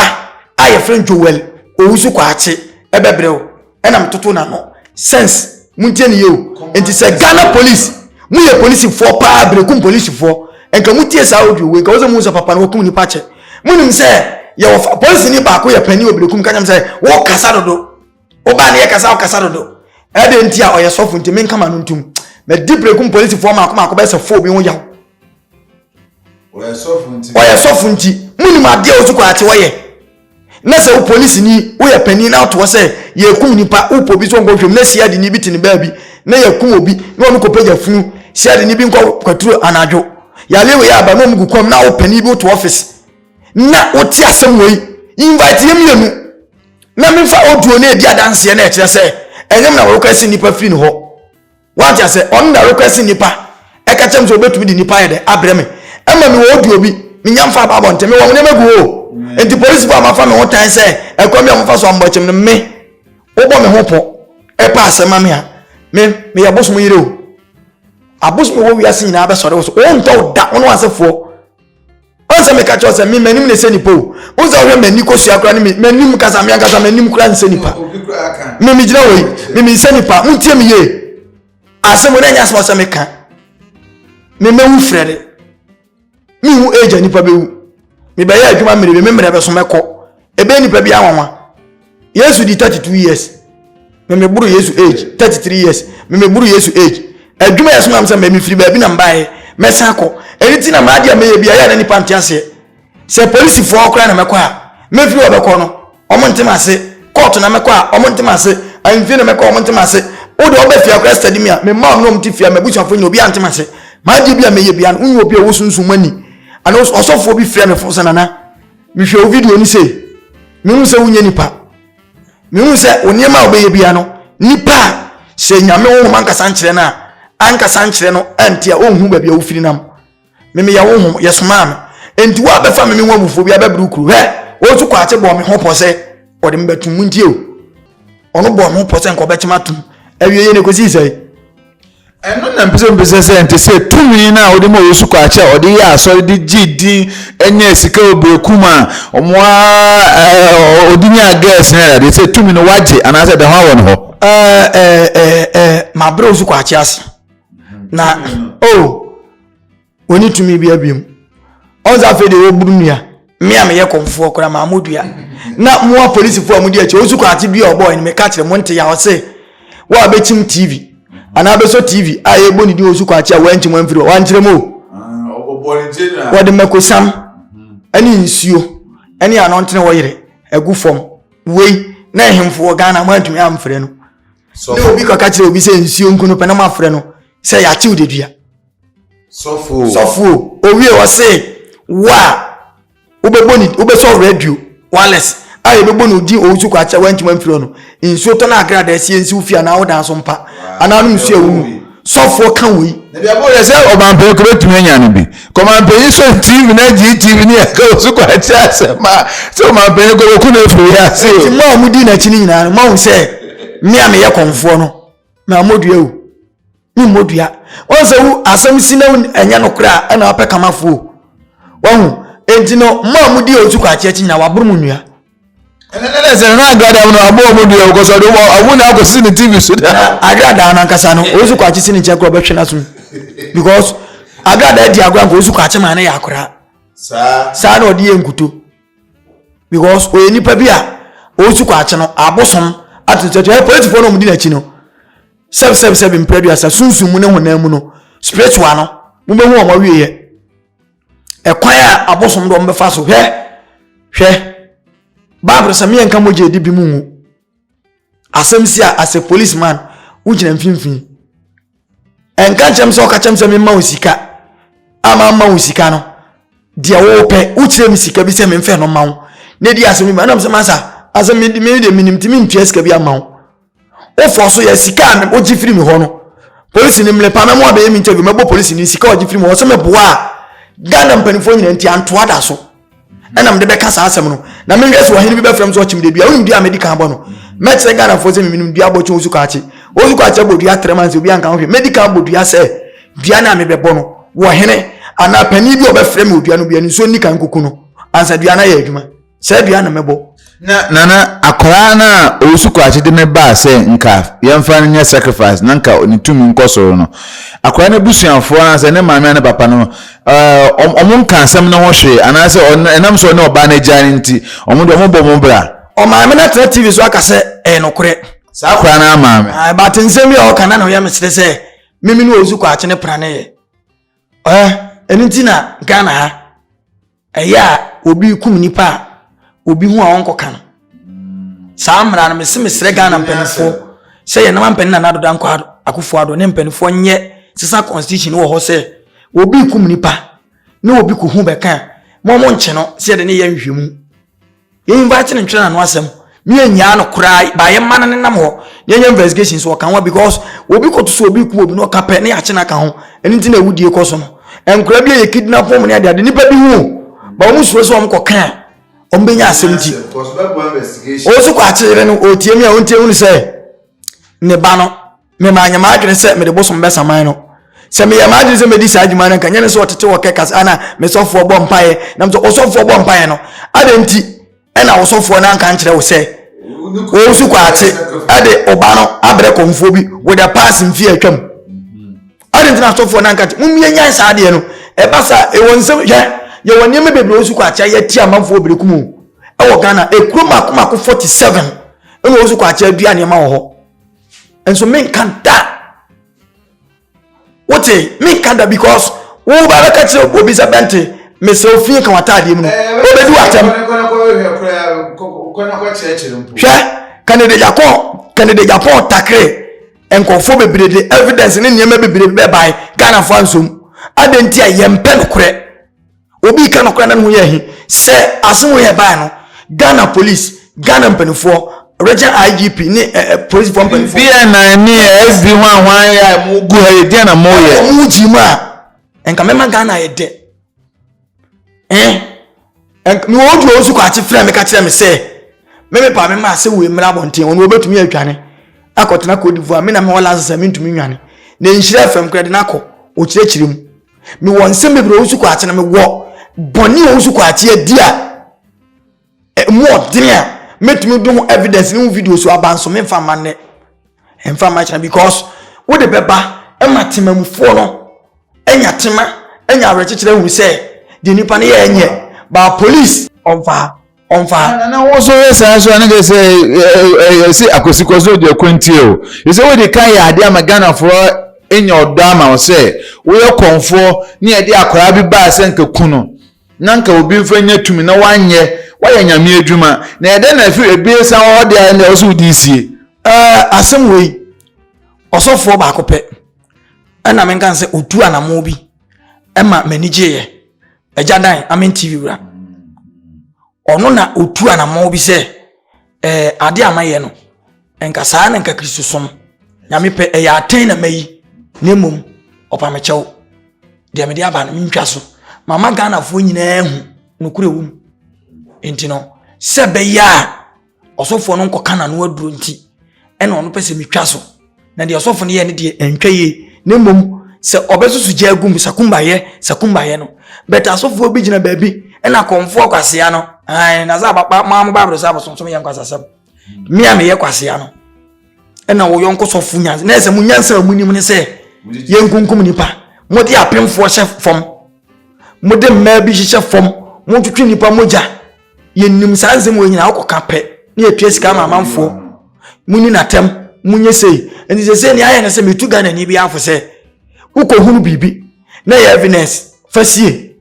aye friend Joel owusu kwa ache ebebrew enam toto na no sense muntie ne yo enti se Ghana police mu ye police for pa brekum police for enka mutie sa audio we ka wo se mu so papa no kum ni pache munim se ye wo police ni ba ko ye pani obirekum kanyam se wo kasa dodo oba na ye kasa dodo e de ntia oye sofo nti men kama no ntum me diprekum police fo ma ko be se fo bi ho yaw oye sofo nti munim ade o zuko ate wo ye na se wo police ni wo ye pani na to se ye kum nipa wo po bi so ngwo hwem na sia de ni bi tini ba bi na ye kum obi na onu ko peja funu sia de ni bi nkwa kwaturo anadwo ya lewe ya ba no mu gukom na wo pani bi to office na wo ti asem wei invite yem yenu na me fa oduo na edi adanse na e kire se enyem na wo kwesi nipa fi ni ho wa ja se on na wo kwesi nipa e ka chem so betumi di nipa ye de abreme ema me wo oduo bi me nyam fa ba bonte me wo ne megu o enti police ba ma fa me ho tan se e kwa me am fa so am bochem me wo bo me ho po e pa asema me a me ya bosom yire o abosom wo wi ase nyina be sore wo so o nto da wono asefo onse me ka cho se me manim ne se nipa o onse wo me ni kosu akra ne manim kasa me kasa manim kura ne se nipa me jira wo me se nipa muntie me ye asemo na nya se me ka me wu frede me hu age nipa be wu me be ya adwuma me be so meko ebe nipa bi anwanwa Yesu di 32 years me buru Yesu age 33 years me buru Yesu age adwuma yeso am se me firi ba bi na mbae mesa ko eriti na maade a meye bia ya na nipa ntiase se police fo okra na meko a me firi obeko no omo ntemase court na meko a omo ntemase anfi na meko omo ntemase o de oba fia okra study me a me ma no mtifia me bucha fo ni obi antemase maade bia meye bia unyi obi a wo sunsun mani ana osofo obi fria me fo sanana me hwe o video ni se me hu se unye nipa me hu se oniema obeye bia no nipa se nyame wo man kasa nkyere na anka sankyere no antia onhu ba bia wo firi nam me ya wo hu yesoma me enti wo abefa me nwa mufo bia bebru kru he wo tu kwa ate bo me ho pose ode me betum ntie o ono bo me ho pose nko betima tum awie ye ne kosi sai eno na mpese se ente se tumi na ode mo yosu kwa ache ode ya asori di gidi enye sika obrekuma omwa odinya gas na de se tumi no waje anase de ho won ho ma bro yosu kwa ache ase na oni tumi bia biem onza fe de oburu nua me am ye konfo okra ma modua na mo police fo amudi ache yosu kwa ache bia oboy ni me ka kire mo nte ya o se wa abechim TV ana beso TV aye boni di osu kwa chia wanchi mo mfiri wanchire mo obolintena wode makosam ani nsuo ani anontene wo yire egu fom wei na ehemfo Ghana mo antumi amfre no ne obi ka kire obi se nsuo nkunu pe na mafre no se ya chi udedua sofo owie wo se wa ubeboni ubeso radio wireless aye beboni odi osu kwa chia wanchi mo mfiri no nsuo to na agrada esi nsuo fia na wo dan so mpa ananu nsuo wu sofo kan wi na bia bo se obampe ko betumi anya no bi komampe so TV na GTV ni ka osu kwa chia se ma so obampe ko ku na firi ya se ti ma mu di na chi ni nyina ma hu se me am ye konfo no ma modua wu ni modua o se wu asam si na anya no kra na apɛ kamafo wa hu enti no ma mu di osu kwa chia chi nya wa buru mu nua enene se na agada no abo modua ko so do awu na ko si ni TV so da agada na nkasa no osu kwa chi si ni che kro behwe na so because agada di agwa ko osu kwa chi ma na ya kra sa na odi enkuto because o enipa bi a osu kwa chi no abosom atutetu e police for no mu di na chi no seb impredu asa sunsun mu ne honam mu no spiritual no mu be hu o ma wie ye e kwan a abosom do mbefa so hwe Bible say me enka moje di bi mu asem si as a policeman ugina mfimfin enka chem so ka chem se me ma usika ama ma usika no dia wo pe uchire mi sika bi se me mfe no ma wo ne di asem mi na me se masa asem mi de minim timi ntua sika bi ama wo o forso ya sika me oji firi mi ho no police ni mle pa me mo be mi interview me bo police ni sika oji firi mi ho so me boa Ghana mpanifo nyina nti antoa da so enam de beka sa asem no na me ngese wo hene bi be frem so chim de dua onum dua medical bo no metre Ghana fo se me minum dua bo chon osu ka che bo dua 3 months obi anka hwe medical bo dua se dua na me be bo no wo hene ana pani bi obe frem odua no bia ni so ni kan kuku no ansa dua na ya adwuma se dua na me bo Nana akora na osuko achide ne ba se nka yemfa nya sacrifice na nka onitumi nkosoro no akora na busuanfo na se ne maame na papa no omun kan asem na wohwe anase enam so ne oba na jani nti omun do mo bra o maame na TV so aka se nokore sa akora na maame but nsem bi o kana na o ya mesere se mimi no osuko ache ne prane ye enti na Ghana ha eya obi kum nipa obi hu a wonko kan samra na mesere Ghana mpanifo se ye na mpanina na dodan kwa akufo ado ne mpanifo nye sisa constitution wo ho se obi kum nipa na obi ku hu be kan mo nche no se de ne ye nhwemu ye invite ne ntwena no asem me anya no krai ba ye man ne nam ho ye investigation so kan wa because obi ko to so obi ku obi no kape ne ya che na kan ho eni nti na wudie ko so no enkura bi ye kidnap mo ne ade nipa bi hu ba mu so so ko kan ombenya asemti osu kwa chire no otie mi a ontie hu se ne ba no me ma anya ma adwene se me de bosom be saman no se me ya ma adwene se me di sa adwuma no kan nyene se otete wo kekas ana me sofo bo mpae na so osofo bo mpae no adenti ena osofo na kan kire wo se osu kwa chi ade oba no abre komfo bi with the pass mfi atwam adenti na sofo na kan mu miye nyan sa ade no e ba sa e wonsem ye woni me bebre osu kwa cha ye ti amanfo obere kumu e wo Ghana e kuro makomako 47 e wo osu kwa cha adua ne ma wo ho enso men kanta wote men kanta because wo ba ka chi obi za bente me se ofie kan watade mu no obedu atem Canada Japan takre enkofo bebre de evidence ne niam bebre be bai Ghana fo ansom adenti a yempe no kure obi ka no kure na no ye hi se aso ye bai no Ghana police Ghana mpanifo regional IGP ni police from mpanifo bia na ni SB hwan ya mu gu ha ye na mo ye mu jima enka mema Ghana ye de mi odu osu kwa chi frɛ me ka kire me se me pa me ma se we mra bonten won obetumi atwane akotena ko divu me na me wala sasa me ntumi nwane na nhire fam krede na akọ o kirekire mu me won se me bro osu kwa chi na me wo boni osu kwa chi adia mo dia metumi do evidence ni video so abanso me mfa manne mfa ma chana because wo de beba e matema mu fo no enya tema enya arekekere hu se de nipa ne ye enye ba police onfa na wo so yesa so na say akosikozo de kwentio you say we dey kan ya ade amagana for enya odama o say we konfo ni e de akora bi ba se nka kuno na nka obi mfa nya tumi na wanye waya nyame adwuma na ede na fi ebiesa wo de na o so di sie asem we osofo ba akopɛ ana men kan se otu anamo bi ema manage ye ejadan amen TV wura ono na otu anamo bi se ade amaye no enka saa na nka Kristo som nyame pɛ ya aten na mayi nemom opamechew de me de aba na ntwa so mama Ghana fo nyina hu nokure wum enti no se be ya osofo no nkoka na no aduro nti ena ono pese mitwa so na de osofo no ye ne de entwaye nemom se obesusu je agum sakumba ye no beta asofo bi gina baabi ena komfo kwase ya no ai na za papa mam babro sa bosom ye nkwasa sab mia me ye kwase ya no ena wo yonko sofo nyanse na ese munyanse munim ne se ye nkunkum nipa modi apemfo chef fom modi mma bi chef fom mo twetwe nipa moja ye nim sanze mo nyina akoka pe na etwe sika mamamfo muni natem munye sei enti se ni aye na se metu Ghana ni bi afo se uko hunu bibi na ye evidence fasie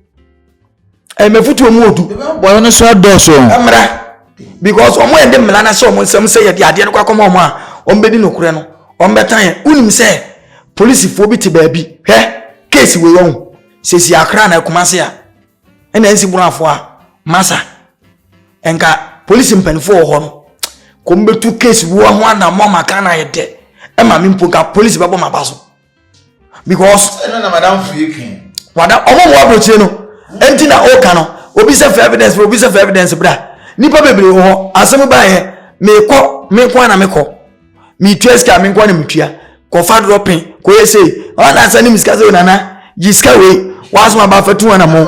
mefutu omu odu boy no so doso amra because omo ende mla na se omo nsem se ye de ade no kwakoma omo a ombedi nokure no ombetan ye unim se police fo bi ti baabi case we won sesi akra na kumase a ena ensi bunafo a masa enka police mpanifo ho no ko mbetu case wo ho ana mo maka na ye de e ma mimpo ka police babo mabaso because eno na madam freaking wada omo mo abrochie no enti na o ka no obi se for evidence bra nipa bebre ho asem ba ye me kwa na me ko mi tueska me kwa na mitua ko fa dropping ko yese ona sani miska ze nana jiska we wasma ba fatu na mo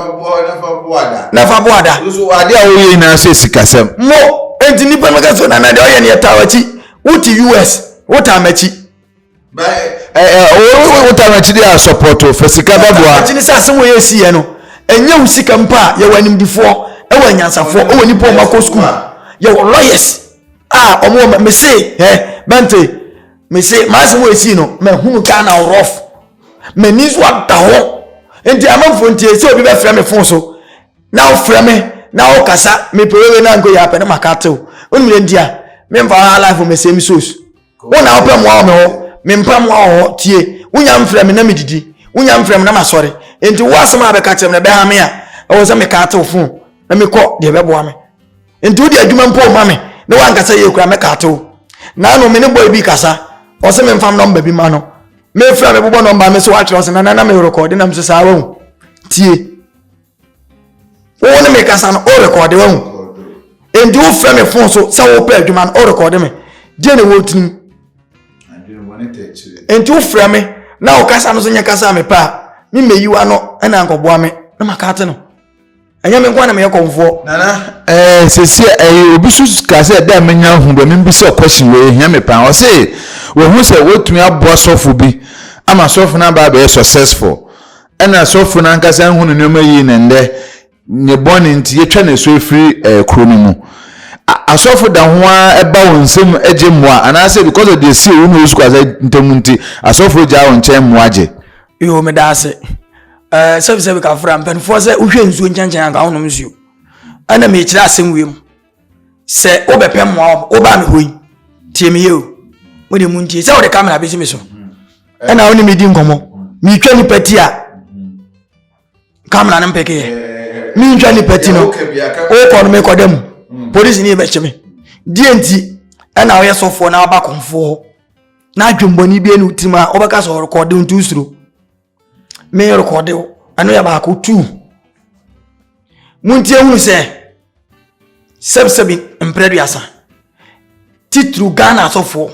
na fa boada so ade a wo ye na se sikasem mo enti nipa no ka so na de oye ne tawachi uti US utamachi utamachi dey support for sika babua enti ni sa asem wo yesi ye no enye usika mpa ye wanimdifo e wanyansafo e woni po mako school ye lawyers omo me say bante me say ma asem wo yesi no me hunu ka na rough me ni so adaho enti amamfo ntie se obi be frɛ me fon so na o frɛ me na o kasa me pewe na nko ya pe na makatew onimle ndia me mfa life me say me sos wona opɛ mo me ho me mpa mo ho tie wonya mfrɛ me na me didi wonya mfrɛ me na masɔre enti wo asem abɛka kyerɛ me na be ha me a ɛwɔ sɛ me ka tew fon na me kɔ de bɛboa me enti wo de adwuma mpo ma me na wankasa ye kura me ka tew na no me ne boy bi kasa o se me mfam number bi ma no me frɛ me bobo number me so wa kyerɛ o se na me record na me so sa wo tie wo ne me kasa no o record wo enti wo frɛ me phone so sa wo pɛ adwuma no o record me die ne wo tin enti wo frɛ me na o kasa no so nya kasa me pa me meyiwa no na nkɔboa me na makate no anya me nkwa na me yɛkɔmfo nana sesi obi so kase da menya hu do me bi se question we hia me pa o se we hu se wotumi aboa sofo bi ama sofo na ba be successful ena sofo na nkasa hu no nyoma yi ne nde ne boni nti yetwa na so free krono mu asofo da ho a eba wonsem eje moa ana say because of the see we no usukwa say ntemunti asofo ja won chen moaje yo me da ase sebe ka fra mpanfo se uhwe nsuo nchanchan anga honom nsuo ana me kira asem wiem se obepem moa oba me hoyi tie me yo mo de muntie se o de camera be simi so ana woni me di nkomo mi twa ni pati a camera na mpeke mi twa ni pati no o ko no me kodem police ni be cheme dienti ana o yesofo na aba konfo na adwumboni bi enu tima obeka so record ntu suro me record anu ya ba ko 2 muntie hunu se sebsebi empredu asa titru Ghana sofo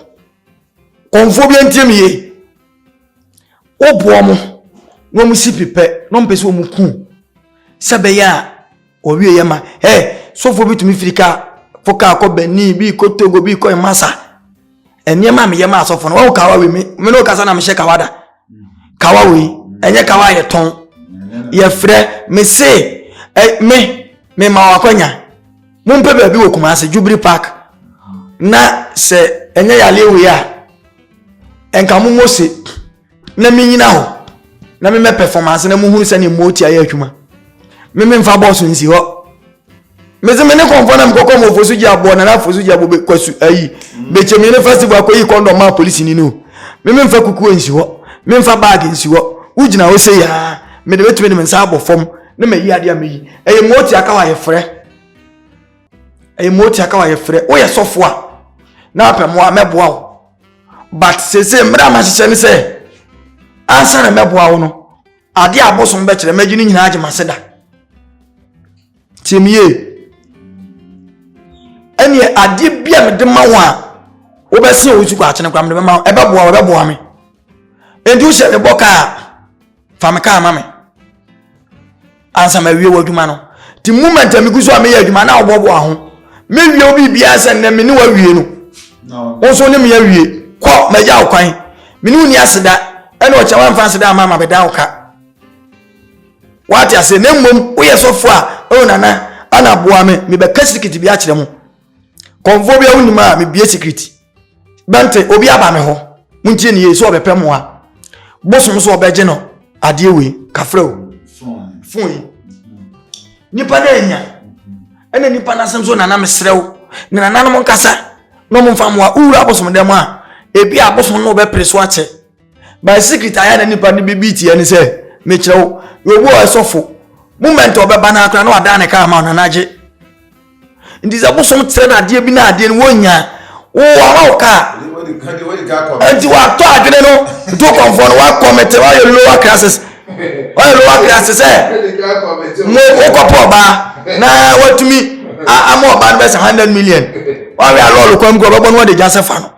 konfo bi entie miye obuo mo no mu sipipe no mpese o mu ku sebe ya owie ye ma sofo bi tumi firika foka ko beni bi ko togo bi ko masa eniema me ye ma sofo no wo kawa we me no kasa na me she kawada kawa we enye kawa ye ton ye frɛ me se me ma wakonya mumpe ba bi wo Kumasi Jubilee Park na se enye ya lewe ya enka mu mose na minyina ho na me performance na mu huru se ne moti aye adwuma me mfa boss nsi ho me se me ne konfona me kokko mo fosu ji abo na fosu ji abo be kwasu ayi be chemi ne festival akoyi kondo ma police ni no me mfa kuku nsi ho me mfa bag nsi ho ugina wo se ya me de betumi me nsa abo fom na me yi ade ameyi eye moti aka wa ye frɛ wo ye sofo a na apemo a meboa wo but se mra ma hye ne se ansa na meboa wo no ade abosom be kire magini nyina age maseda tiemiye eni ade bia me de ma wo a wo be se wo tuku akene kwam de ma e beboa me endi wo hye me boka fa me ka ma me ansa ma wie wadwuma no ti moment am guso am ye adwuma na obobo aho me wie obi bia se na me ne wa wie no wo so ne me ya wie ko ma ja okwan me ne uni aseda ene o chawa mfa aseda ama be da oka wati ase ne mmom wo ye sofo a o nana ana boa me be ka secret bia kire mo konfo bia woni ma me bia secret bante obi aba me ho muntie ne ye so obepɛ mo a bosom so obeje no ade we kafra o fun nipa na enya ena nipa na asem so nana mesrew na nana mo nkasa no mo mfa mo a uru abosom dem a ebi abosom no be preso ache by secret aya na nipa ni bibiti ya ni se me kirew yobo esofo moment obeba na akra na wada ne ka ma na naje ndiza abosom tere na ade bi na ade ni wonya wo wa ka anti wa to adwene no to konfo no wa comment wa yo lower classes mo okopo ba na watumi amo ba no be 100 million wa we alolo kwam go babo no de jase fa no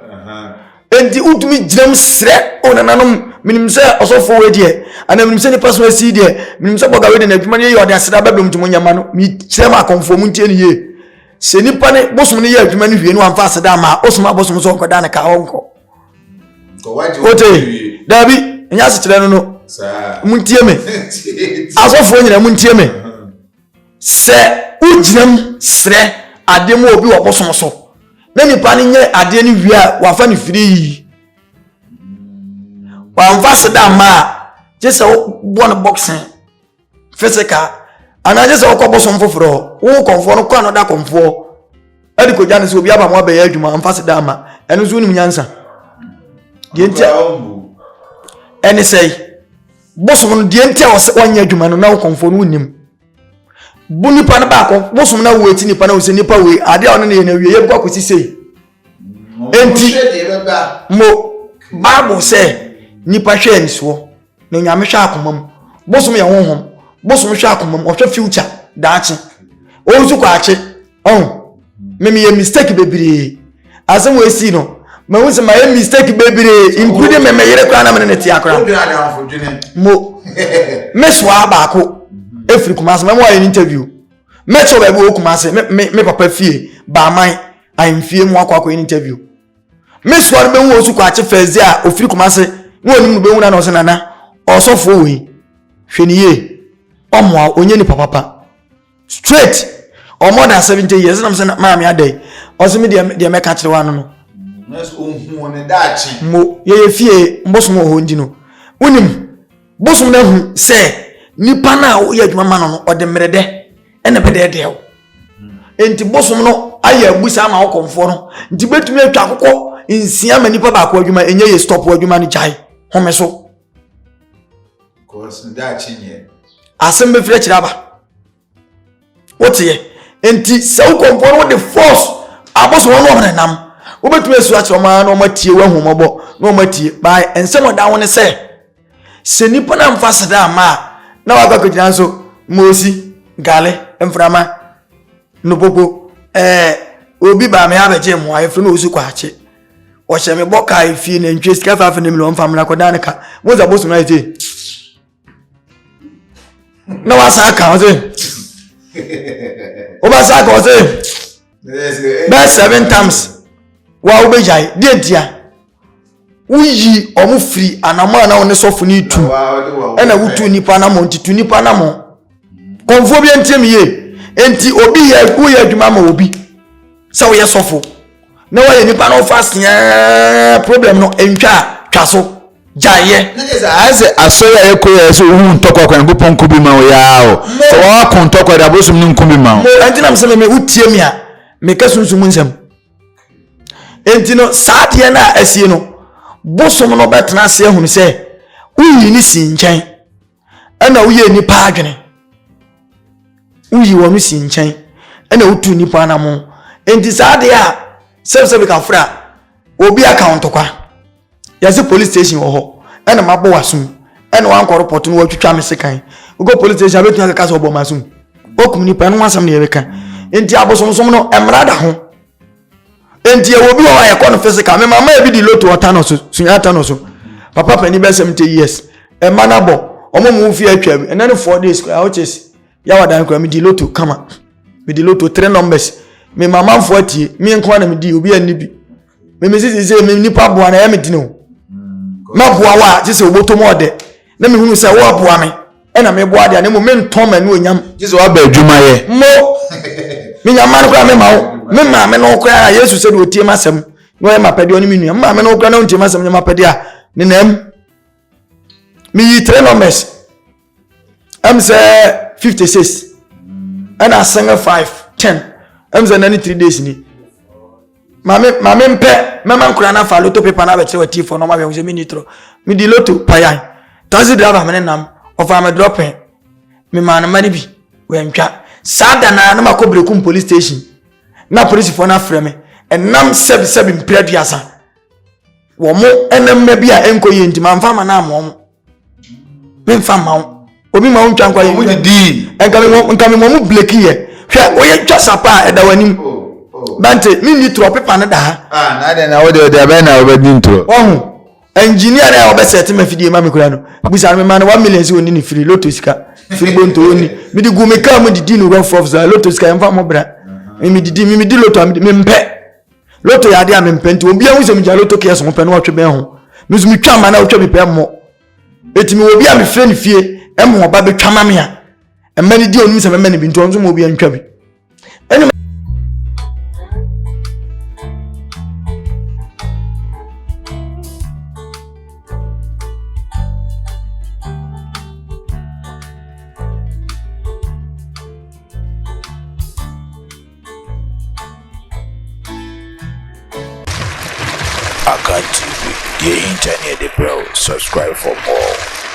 enti utumi jiram sre onananom minim se osofo we de ana minim se ni person asi de minim se boga we de na adwuma ne yo de aseda babem tumo nyama no mi kire ma konfo mu ntie ne ye se nipa ne bosom ne ye adwuma ne hwie no amfa aseda ma osoma bosom so nkoda ne ka honko ote dabi nya se kire no muntie me asofo nyina muntie me se ujinam sre ade mo obi wo bosom so na nipa ne nye ade ne hwie a wafa ne firi wa amfa aseda ma jese bo ne boxing physical ana jese wo ko bosom foforo wo konfo no kwa no da konfo adi ko jane se obi aba mo abeya adwuma amfa aseda ma eno so nim nyansa die ntia ene sei bosom no die ntia wanya adwuma no na wo konfo no nim bu nipa na ba ko bosom na wo eti nipa na wo se nipa we ade a ono ne na wie ye gwa kosi sei enti mo bible say nipa hwe nso na nyame hwe akomam bosom ye honhom bosom hwe akomam o hwe future daachi o nsu kwa achi me ye mistake bebre asem we si no ma wo se ma ye mistake bebre including me yere kwa na me ne tia kwa mo me so abako efri kuma asem mo ye interview me cho be bo kuma asem me papa fie ba man an fie mo akwa interview me so be wo su kwa achi first a ofri kuma asem wo nim be wuna na o se nana osofo we hweniye omo onye ni papa straight or more than 70 years na mse ma me adai o se me de me ka kire wa no ohun ne daachi mo ye fie mbosom ho ndi no unim bosom na hu se nipa na o ye adwuma ma no o de mrede ene be de de o enti bosom no aye abusa ma o konfo no nti betumi atwa akokɔ nsia ma nipa ba ko adwuma enye ye stop adwuma ni jai home so course daachi nye asem be fire kiraba wotie enti se wo konfo no de force abosom no ho nam wo betumi asu akye ma na o matie wa humobo na o matie bai ensem oda wo ne se nipa na mfa seda ma na wa ka kira so mosi gale emframa no popo obi ba me abeje mo ayefu na osu kwa ache o hye me boka ifie na ntwe sika fa na million famla ko dan ka mo za bosu na ite na wa sa ka o se o ba sa ka o se ba 7 times wa wo bejai de dia uyi omu free anama na one sofu ni tu ena wutu nipa na mo ntitu nipa na mo konfo bi ntem ye enti obi ye ku ye adwuma ma obi se wo ye sofu na wa ye nipa na fast ya problem no entwa twaso jaye ase asoya ekoya so hu ntokwa kwa ngo ponko bi ma wo ya o so wa kon ntokwa da bosum ni nko bi ma mo enti na mse me utie mi a me ka sunsun nsem enti no saade na asie no bosom no betena ase ehunu se uyi ni si nchen ana uye nipa adwene uyi wonu si nchen ana utu nipa na mo enti saade a sebe ka fra obi account kwa yase police station wo ho ana mabo wasum ana wan ko report no watwitwa me sekan ugo police station abetu aka so obo masum okum nipa no wasam ne yebeka enti abosom no emra da ho enti e obi wa ye kono physical me mama e bi di loto otano so sunyata no so papa pani be 70 years e manabo omo mu fi atwam and then 4 days kwa hoches ya wadan kwa me di loto kama me di loto 3 numbers me mama 40 me nko na me di obi anibi me sisi me nipa boa na ya me di no ma boa wa jese oboto mo de na me hunu se wo boa me e na me boa de na mo me nton ma no onyam jese wa ba adwuma ye mo me nyama kwa me mawo me ma me no kwa Yesu se do tie masem no e mapede oni minu ma me no kwa na untie masem nyama pede a ne nam me yi 3 numbers am say 56 and a single 5 10 am say 3 days ni mame mpe mama nkura na fa loto paper na be che wati for no ma be we me nitro me di loto payan taxi driver me nam of am dropping me man mani bi we ntwa sada na makobrekum police station na police for na frame enam sebi mpreduasa wo mo enam ma bia enko ye ntima mfa ma na mo me mfa ma obi ma untwa nkwa ye mu di enka me mo bleki ye hwe oye twa sapa eda wanim bante mi ni tro paper na da na de na wo de be na wo be ntro ohu engineer na wo be set ma fidie ma me kura no busa me ma na 1 million si oni ni free loto sika free bonto oni mi di gu me ka mo di no rough of za loto sika mfa mo bra me di loto me mpe loto ya ade a me mpe nti obi a wusem gya loto kese ho pe no otwe ben ho me so me twa ma na otwe me pe mo eti me obi a me fre ne fie emo oba betwa ma me a emma ni di onum se me ne bi nti onzo mo obi antwa bi eni Akan TV, the internet, bro. Subscribe for more.